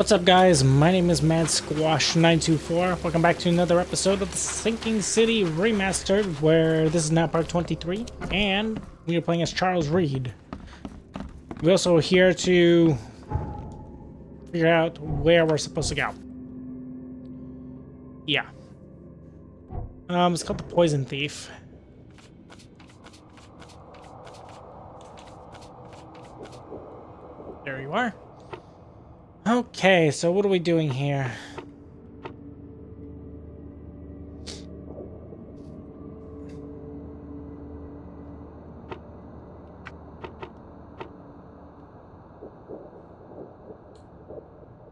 What's up, guys? My name is Mad Squash 924. Welcome back to another episode of the Sinking City Remastered, where this is now part 23, and we are playing as Charles Reed. We're also here to figure out where we're supposed to go. Yeah. It's called the Poison Thief. There you are. Okay, so what are we doing here?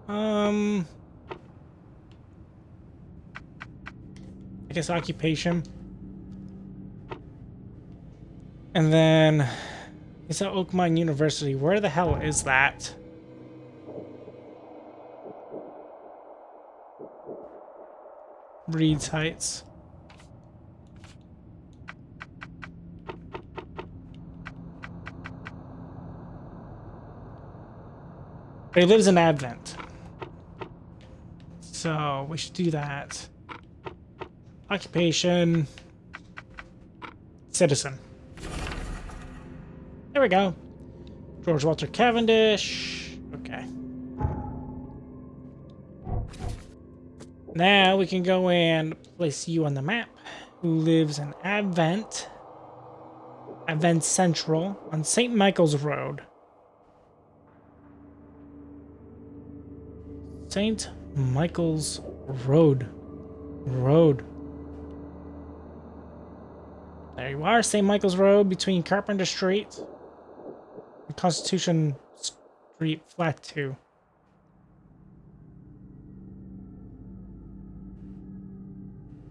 I guess occupation. And then it's at Oakmont University. Where the hell is that? Reed's Heights. But he lives in Advent. So we should do that. Occupation. Citizen. There we go. George Walter Cavendish. Okay. Now we can go and place you on the map. Who lives in Advent Central on St. Michael's Road. St. Michael's Road. There you are, St. Michael's Road between Carpenter Street and Constitution Street, Flat 2.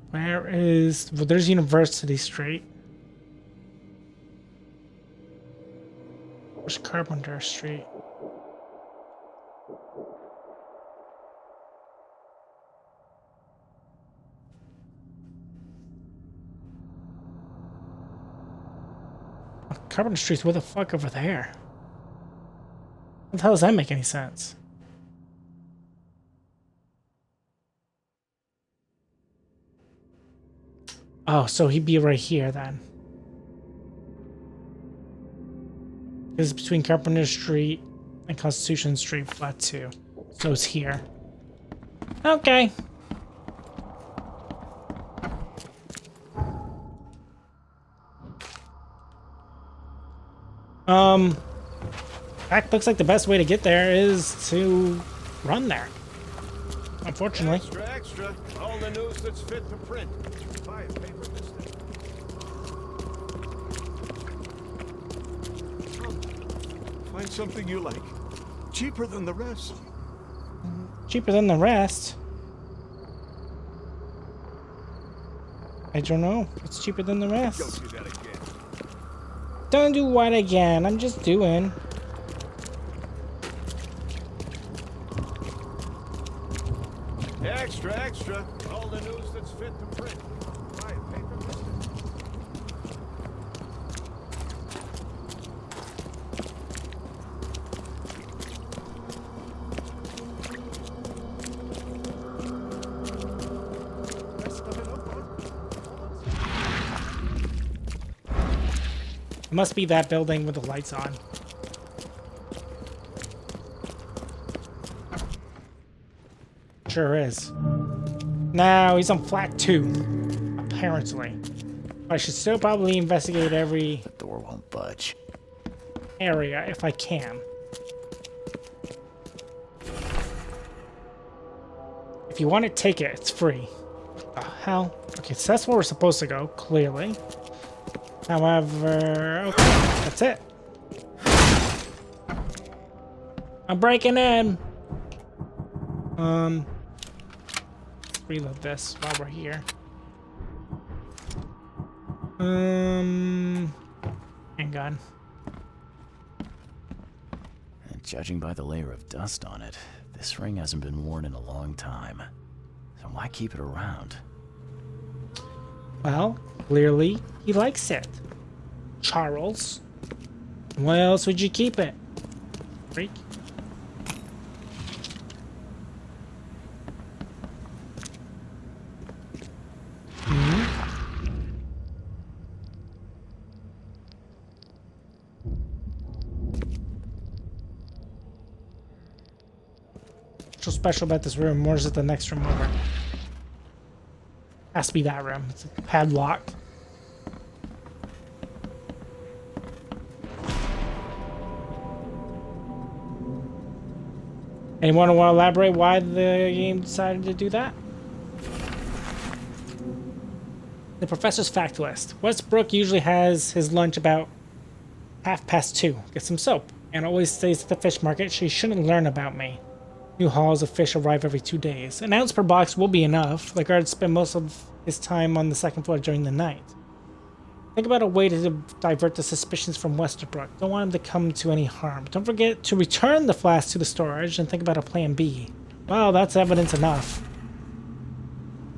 Where is... well, there's University Street. Where's Carpenter Street? Carpenter Street's where the fuck over there? What the hell does that make any sense? Oh, so he'd be right here then. This is between Carpenter Street and Constitution Street, Flat 2. So it's here. Okay. That looks like the best way to get there is to run there. Unfortunately. Extra. All the news that's fit to print. Buy a paper, mister. Find something you like. Cheaper than the rest. Cheaper than the rest? I don't know. It's cheaper than the rest. Don't do that again. Don't do what again? I'm just doing. Extra. All the news that's fit to print. Buy a paper, mister. It must be that building with the lights on. Sure is. Now he's on Flat 2, apparently. I should still probably investigate every The door won't budge. area if I can. If you want it, take it. It's free. What the hell? Okay, so that's where we're supposed to go, clearly. However, okay, that's it. I'm breaking in. Reload this while we're here. Handgun. And judging by the layer of dust on it, this ring hasn't been worn in a long time. So why keep it around? Well, clearly he likes it. Charles. Why else would you keep it? Freak. so special about this room, or is it the next room over? Has to be that room. It's padlocked. Anyone want to elaborate why the game decided to do that? The professor's fact list. Westbrook usually has his lunch about 2:30. Gets some soap. And always stays at the fish market. She shouldn't learn about me. New hauls of fish arrive every 2 days. An ounce per box will be enough. The guard spend most of his time on the second floor during the night. Think about a way to divert the suspicions from Westerbrook. Don't want him to come to any harm. Don't forget to return the flask to the storage and think about a plan B. Well, that's evidence enough.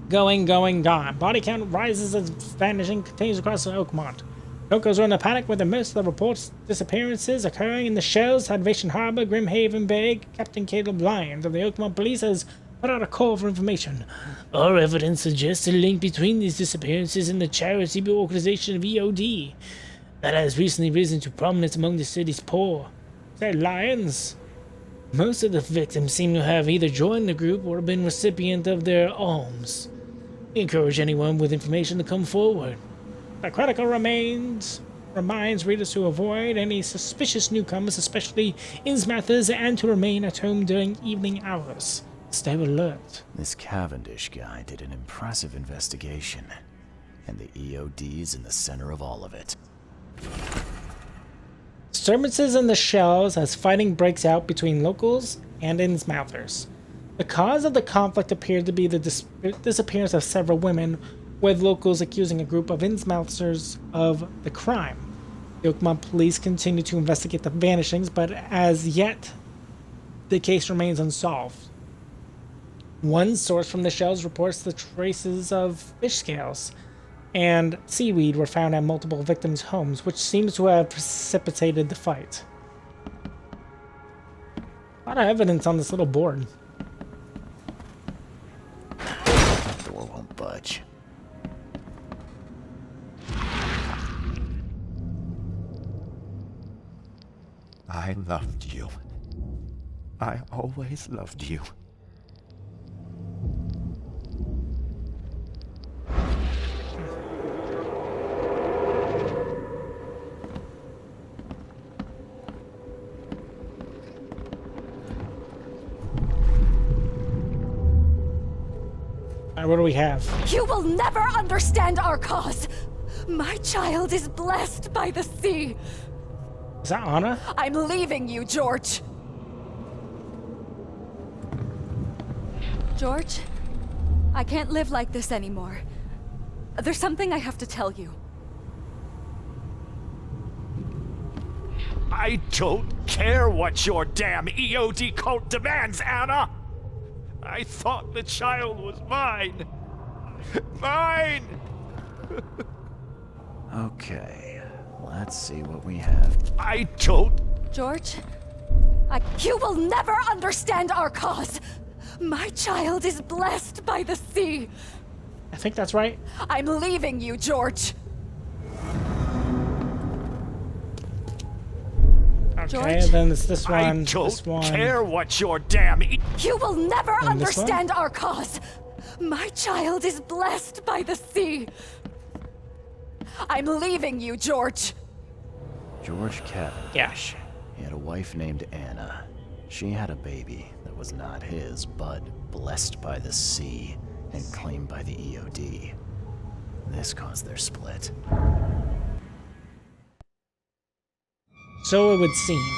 Going, gone. Body count rises as vanishing continues across the Oakmont. Locals are in a panic with most of the reports disappearances occurring in the shells, Salvation Harbor, Grimhaven Bay. Captain Caleb Lyons of the Oakmont Police has put out a call for information. Our evidence suggests a link between these disappearances and the charity organization of EOD that has recently risen to prominence among the city's poor, said Lyons. Most of the victims seem to have either joined the group or been recipient of their alms. We encourage anyone with information to come forward. The Chronicle reminds readers to avoid any suspicious newcomers, especially Innsmouthers, and to remain at home during evening hours. Stay alert. This Cavendish guy did an impressive investigation, and the EOD's in the center of all of it. Disturbances in the shells as fighting breaks out between locals and Innsmouthers. The cause of the conflict appeared to be the disappearance of several women, with locals accusing a group of Innsmouthers of the crime. The Oakmont police continue to investigate the vanishings, but as yet, the case remains unsolved. One source from the shells reports the traces of fish scales and seaweed were found at multiple victims' homes, which seems to have precipitated the fight. A lot of evidence on this little board. The door won't budge. I loved you. I always loved you. Alright, what do we have? You will never understand our cause. My child is blessed by the sea. Is that Anna? I'm leaving you, George. George, I can't live like this anymore. There's something I have to tell you. I don't care what your damn EOD cult demands, Anna! I thought the child was mine! Mine! Okay, let's see what we have. I don't... George, you will never understand our cause. My child is blessed by the sea. I think that's right. I'm leaving you, George. Okay, George? then it's this one, I don't this one. care what your damn... You will never And this one? understand our cause. My child is blessed by the sea. I'm leaving you, George. George Cavendish. Yeah. He had a wife named Anna. She had a baby that was not his, but blessed by the sea and claimed by the EOD. This caused their split. So it would seem.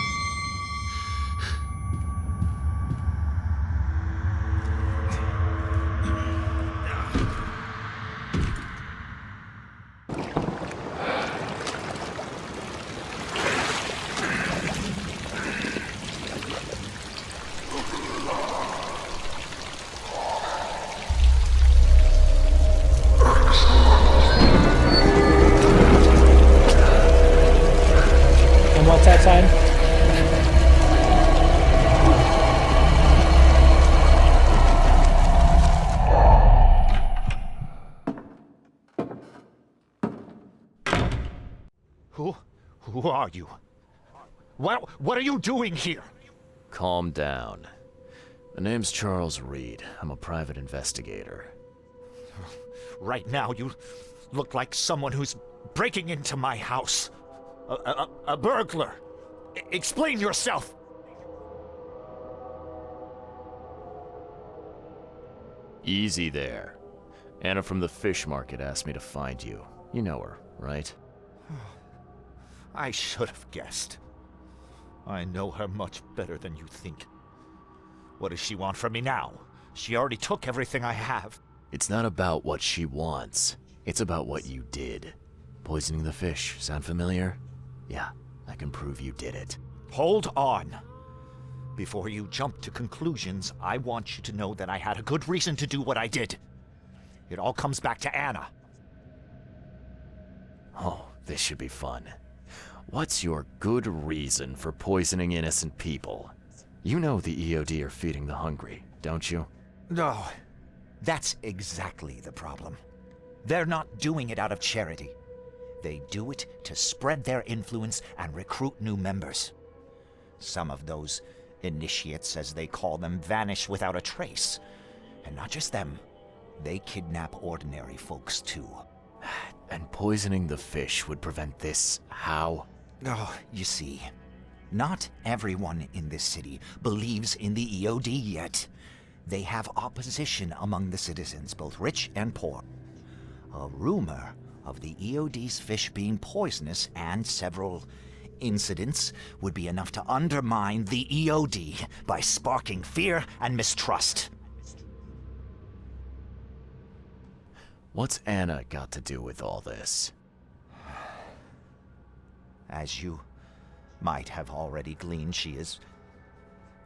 And what's outside? Who are you? What are you doing here? Calm down. The name's Charles Reed. I'm a private investigator. Right now, you look like someone who's breaking into my house. A burglar. Explain yourself. Easy there. Anna from the fish market asked me to find you. You know her, right? I should have guessed. I know her much better than you think. What does she want from me now? She already took everything I have. It's not about what she wants. It's about what you did. Poisoning the fish. Sound familiar? Yeah, I can prove you did it. Hold on. Before you jump to conclusions, I want you to know that I had a good reason to do what I did. It all comes back to Anna. Oh, this should be fun. What's your good reason for poisoning innocent people? You know the EOD are feeding the hungry, don't you? No, that's exactly the problem. They're not doing it out of charity. They do it to spread their influence and recruit new members. Some of those initiates, as they call them, vanish without a trace. And not just them. They kidnap ordinary folks, too. And poisoning the fish would prevent this. How? Oh, you see, not everyone in this city believes in the EOD yet. They have opposition among the citizens, both rich and poor. A rumor of the EOD's fish being poisonous and several incidents would be enough to undermine the EOD by sparking fear and mistrust. What's Anna got to do with all this? As you might have already gleaned, she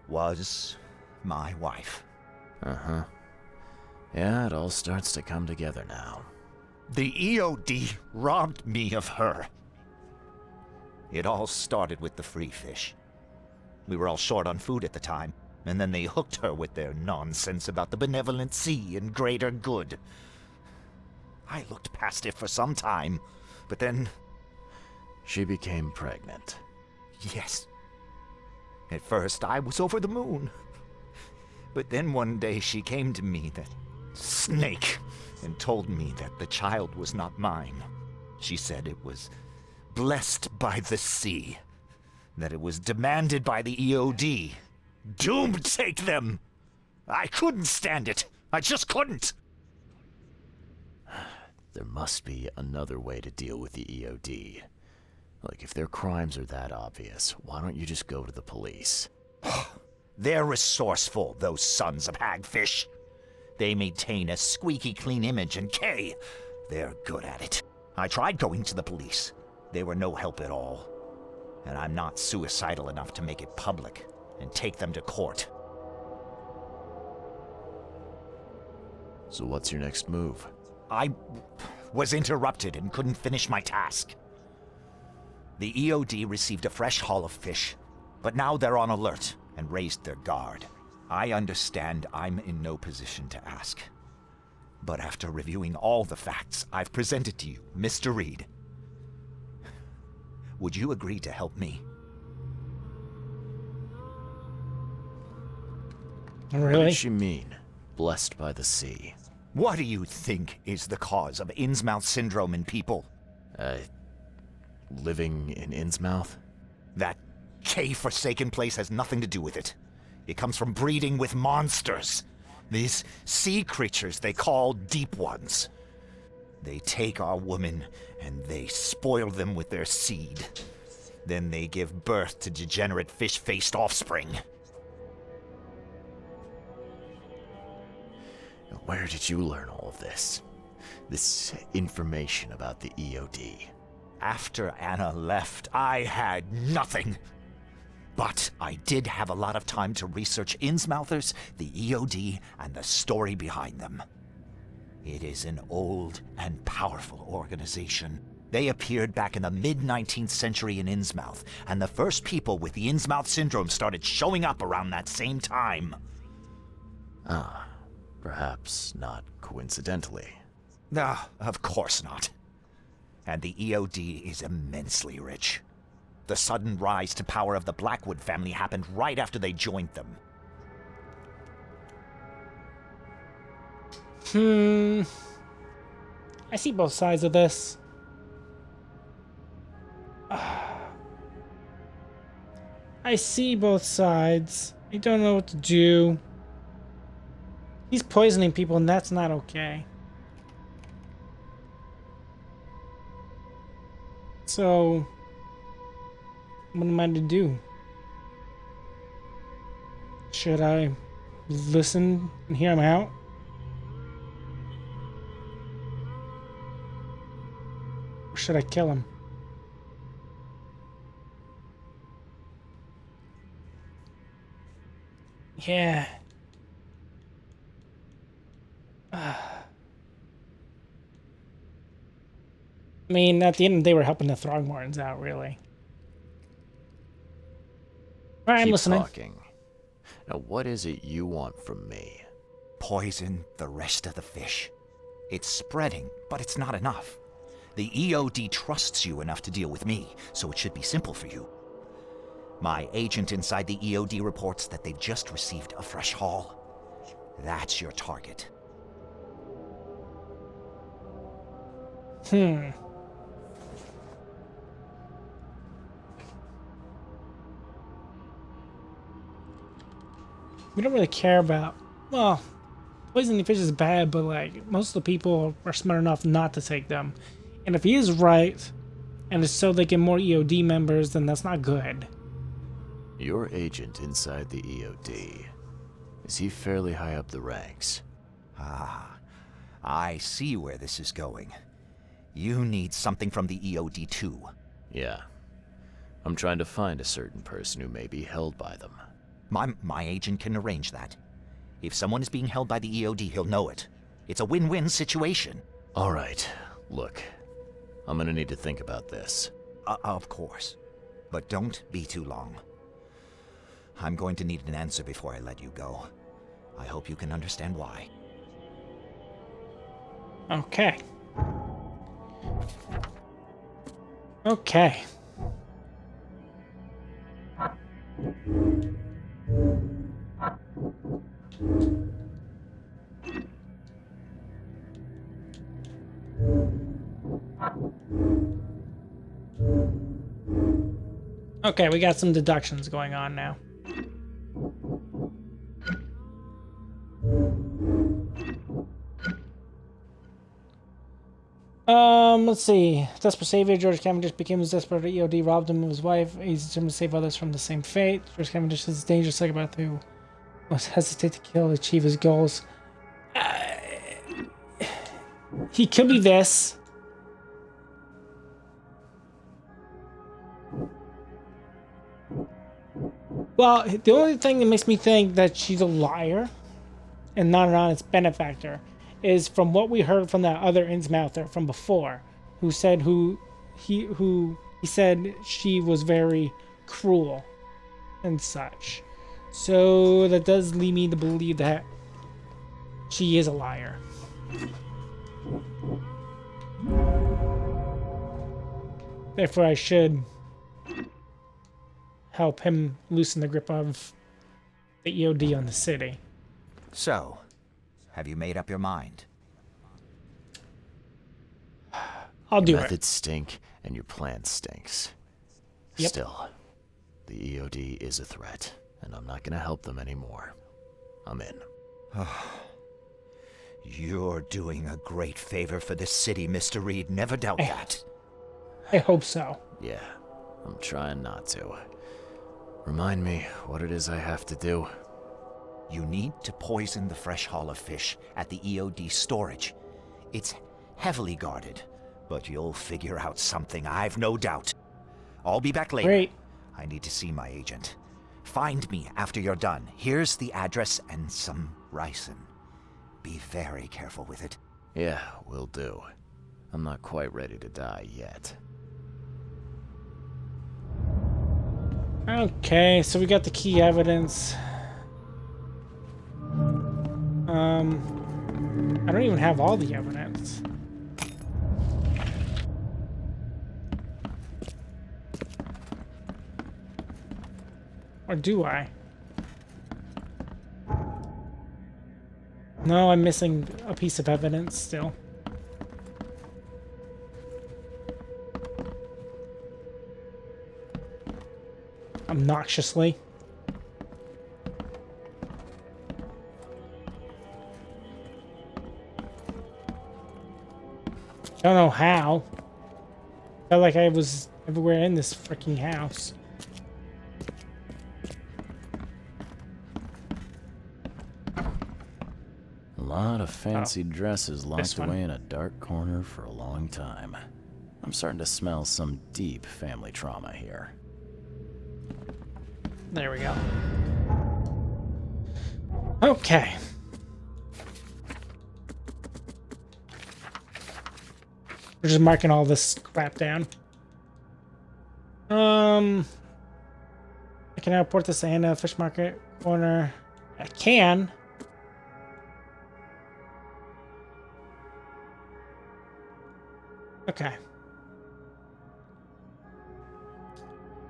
was my wife. Uh-huh. Yeah, it all starts to come together now. The EOD robbed me of her. It all started with the free fish. We were all short on food at the time, and then they hooked her with their nonsense about the benevolent sea and greater good. I looked past it for some time, but then... She became pregnant. Yes. At first, I was over the moon. But then one day she came to me, that snake, and told me that the child was not mine. She said it was blessed by the sea, that it was demanded by the EOD. Doomed take them! I couldn't stand it. I just couldn't. There must be another way to deal with the EOD. Like, if their crimes are that obvious, why don't you just go to the police? They're resourceful, those sons of hagfish. They maintain a squeaky clean image, and they're good at it. I tried going to the police. They were no help at all. And I'm not suicidal enough to make it public and take them to court. So what's your next move? I was interrupted and couldn't finish my task. The EOD received a fresh haul of fish, but now they're on alert and raised their guard. I understand I'm in no position to ask. But after reviewing all the facts I've presented to you, Mr. Reed, would you agree to help me? What Really? does she mean? Blessed by the sea. What do you think is the cause of Innsmouth syndrome in people? Living in Innsmouth? That K-forsaken place has nothing to do with it. It comes from breeding with monsters. These sea creatures they call Deep Ones. They take our women and they spoil them with their seed. Then they give birth to degenerate fish-faced offspring. Where did you learn all of this? This information about the EOD? After Anna left, I had nothing. But I did have a lot of time to research Innsmouthers, the EOD, and the story behind them. It is an old and powerful organization. They appeared back in the mid-19th century in Innsmouth, and the first people with the Innsmouth syndrome started showing up around that same time. Ah, perhaps not coincidentally. No, of course not. And the EOD is immensely rich. The sudden rise to power of the Blackwood family happened right after they joined them. I see both sides of this. I see both sides. I don't know what to do. He's poisoning people, and that's not okay. So, what am I to do? Should I listen and hear him out? Or should I kill him? Yeah. I mean, at the end, they were helping the Throgmortons out, really. All right, I'm Keep listening. talking. Now, what is it you want from me? Poison the rest of the fish. It's spreading, but it's not enough. The EOD trusts you enough to deal with me, so it should be simple for you. My agent inside the EOD reports that they've just received a fresh haul. That's your target. We don't really care about... Well, poisoning fish is bad, but, like, most of the people are smart enough not to take them. And if he is right, and it's so they get more EOD members, then that's not good. Your agent inside the EOD. Is he fairly high up the ranks? Ah, I see where this is going. You need something from the EOD too. Yeah. I'm trying to find a certain person who may be held by them. My agent can arrange that. If someone is being held by the EOD, he'll know it. It's a win-win situation. All right. Look, I'm gonna need to think about this. Of course. But don't be too long. I'm going to need an answer before I let you go. I hope you can understand why. Okay. Okay. Okay, we got some deductions going on now. Let's see. Desperate savior, George Cavendish became his desperate EOD, robbed him of his wife. He's determined to save others from the same fate. George Cavendish is a dangerous psychopath who must hesitate to kill to achieve his goals. He could be this. Well, the only thing that makes me think that she's a liar and not an honest benefactor is from what we heard from that other Innsmouther from before, who said he said she was very cruel and such. So that does lead me to believe that she is a liar. Therefore, I should help him loosen the grip of the EOD on the city. So, have you made up your mind? I'll do Your it. methods stink, and your plan stinks. Yep. Still, the EOD is a threat, and I'm not gonna help them anymore. I'm in. You're doing a great favor for this city, Mr. Reed. Never doubt that. I hope so. Yeah, I'm trying not to. Remind me what it is I have to do. You need to poison the fresh haul of fish at the EOD storage. It's heavily guarded, but you'll figure out something, I've no doubt. I'll be back later. Great. I need to see my agent. Find me after you're done. Here's the address and some ricin. Be very careful with it. Yeah, will do. I'm not quite ready to die yet. Okay, so we got the key evidence. I don't even have all the evidence. Or do I? No, I'm missing a piece of evidence still. Obnoxiously. Don't know how. Felt like I was everywhere in this freaking house. A lot of fancy dresses locked away in a dark corner for a long time. I'm starting to smell some deep family trauma here. There we go. Okay. We're just marking all this crap down. I can now port this to Anna Fish Market corner. I can. Okay.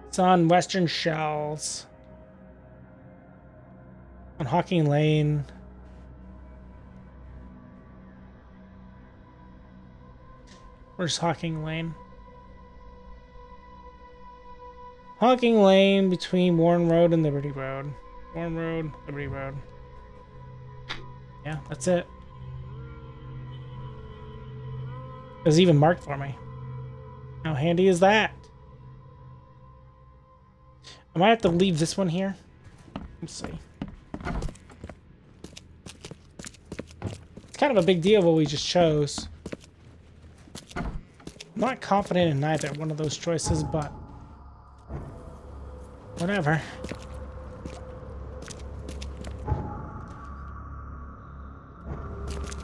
It's on Western Shells. On Hawking Lane. Where's Hawking Lane? Hawking Lane between Warren Road and Liberty Road. Warren Road, Liberty Road. Yeah, that's it. It was even marked for me. How handy is that? I might have to leave this one here. Let's see. It's kind of a big deal what we just chose. I'm not confident in either one of those choices, but whatever.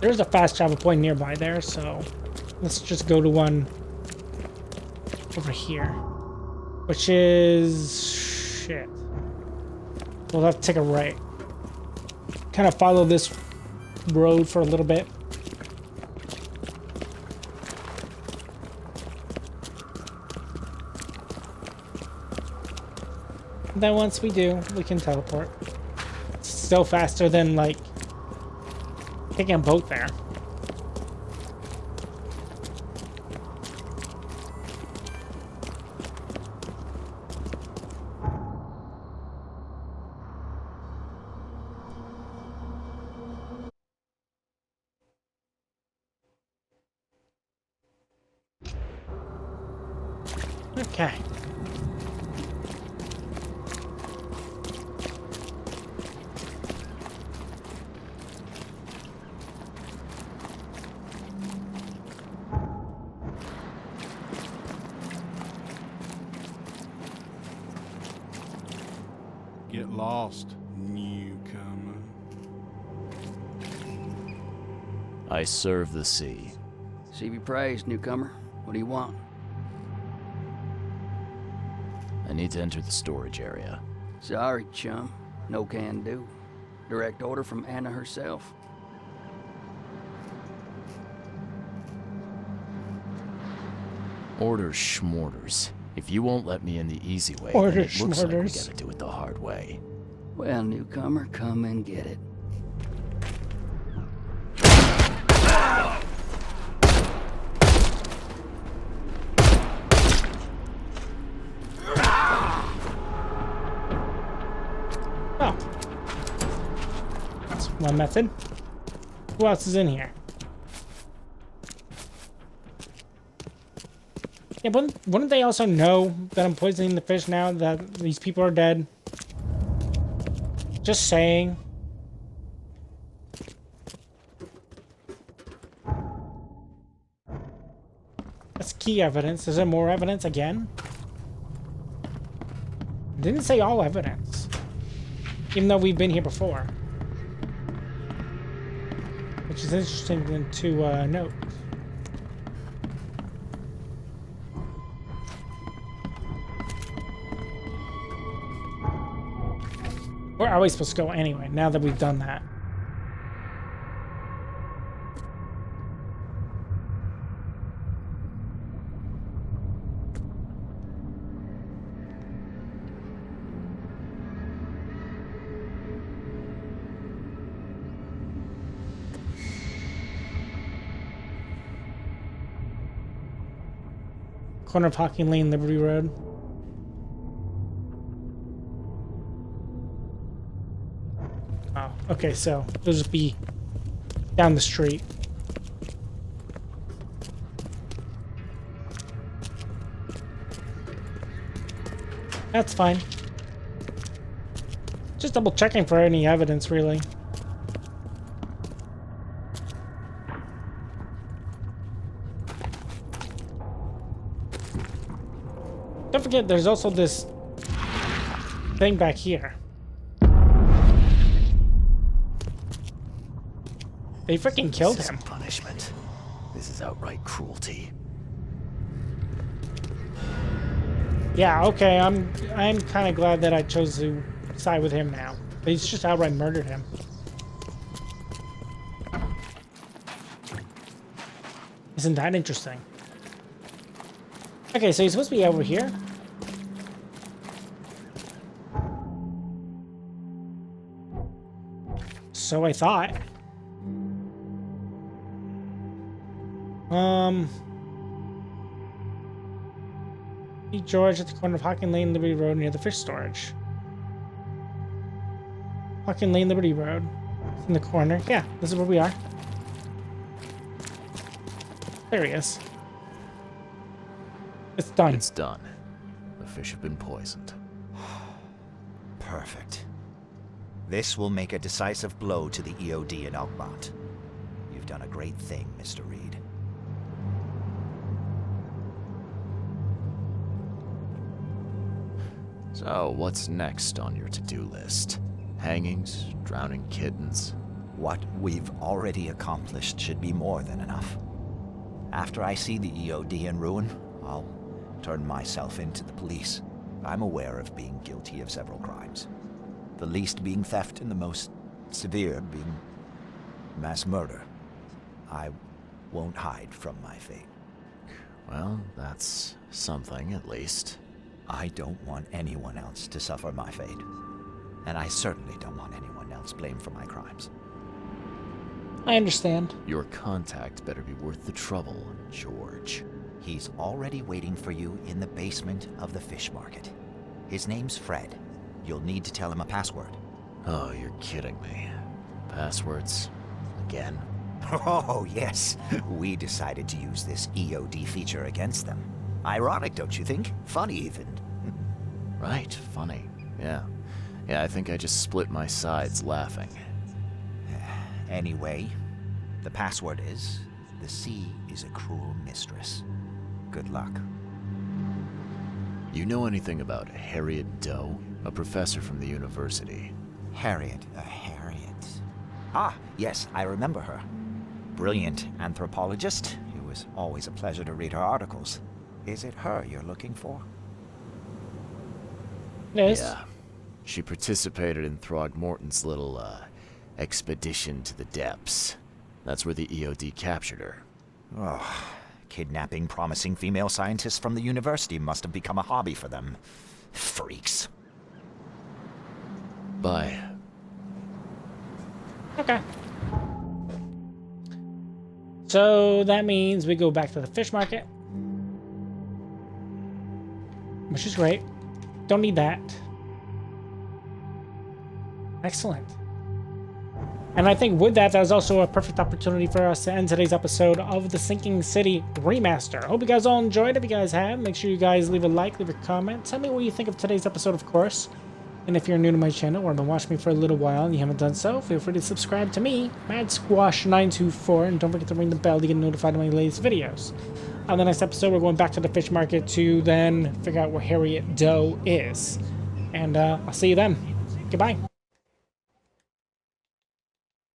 There's a fast travel point nearby there, so let's just go to one over here, which is shit. We'll have to take a right. Kind of follow this road for a little bit. And then once we do, we can teleport. It's still faster than, like, taking a boat there. Okay. Get lost, newcomer. I serve the sea. Sea be praised, newcomer. What do you want? I need to enter the storage area. Sorry, chum. No can do. Direct order from Anna herself. Orders schmorders. If you won't let me in the easy way, Order then it looks like we schmorders. gotta do it the hard way. Well, newcomer, come and get it. Oh. That's one method. Who else is in here? Yeah, wouldn't they also know that I'm poisoning the fish now that these people are dead? Just saying. That's key evidence. Is there more evidence again? Didn't say all evidence. Even though we've been here before. Which is interesting to note. Where are we supposed to go anyway, now that we've done that? corner of Hawking Lane, Liberty Road. Oh, okay, so it'll just be down the street. That's fine. Just double checking for any evidence, really. Don't forget, there's also this thing back here. They freaking killed This him. isn't punishment. This is outright cruelty. Yeah, okay, I'm kind of glad that I chose to side with him now. He's just outright murdered him. Isn't that interesting? Okay, so he's supposed to be over here. So I thought. Meet George at the corner of Hawking Lane, Liberty Road near the fish storage. Hawking Lane, Liberty Road. It's in the corner. Yeah, this is where we are. There he is. It's done. It's done. The fish have been poisoned. Perfect. This will make a decisive blow to the EOD in Alkmaar. You've done a great thing, Mr. Reed. So, what's next on your to-do list? Hangings? Drowning kittens? What we've already accomplished should be more than enough. After I see the EOD in ruin, I'll turn myself into the police. I'm aware of being guilty of several crimes. The least being theft and the most severe being mass murder. I won't hide from my fate. Well, that's something, at least. I don't want anyone else to suffer my fate. And I certainly don't want anyone else blamed for my crimes. I understand. Your contact better be worth the trouble, George. He's already waiting for you in the basement of the fish market. His name's Fred. You'll need to tell him a password. Oh, you're kidding me. Passwords? Again? Oh, yes. We decided to use this EOD feature against them. Ironic, don't you think? Funny, even. Right, funny. Yeah. Yeah, I think I just split my sides laughing. Anyway, the password is, the sea is a cruel mistress. Good luck. You know anything about Harriet Doe? A professor from the university. Harriet. Ah, yes, I remember her. Brilliant anthropologist. It was always a pleasure to read her articles. Is it her you're looking for? It is. Yeah. She participated in Throgmorton's little, expedition to the depths. That's where the EOD captured her. Oh, kidnapping promising female scientists from the university must have become a hobby for them. Freaks. Bye. Okay. So that means we go back to the fish market. Which is great. Don't need that. Excellent. And I think with that, that was also a perfect opportunity for us to end today's episode of the Sinking City Remaster. Hope you guys all enjoyed. If you guys have, make sure you guys leave a like, leave a comment. Tell me what you think of today's episode, of course. And if you're new to my channel or have been watching me for a little while and you haven't done so, feel free to subscribe to me, MadSquash924, and don't forget to ring the bell to get notified of my latest videos. On the next episode, we're going back to the fish market to then figure out where Harriet Doe is. And I'll see you then. Goodbye.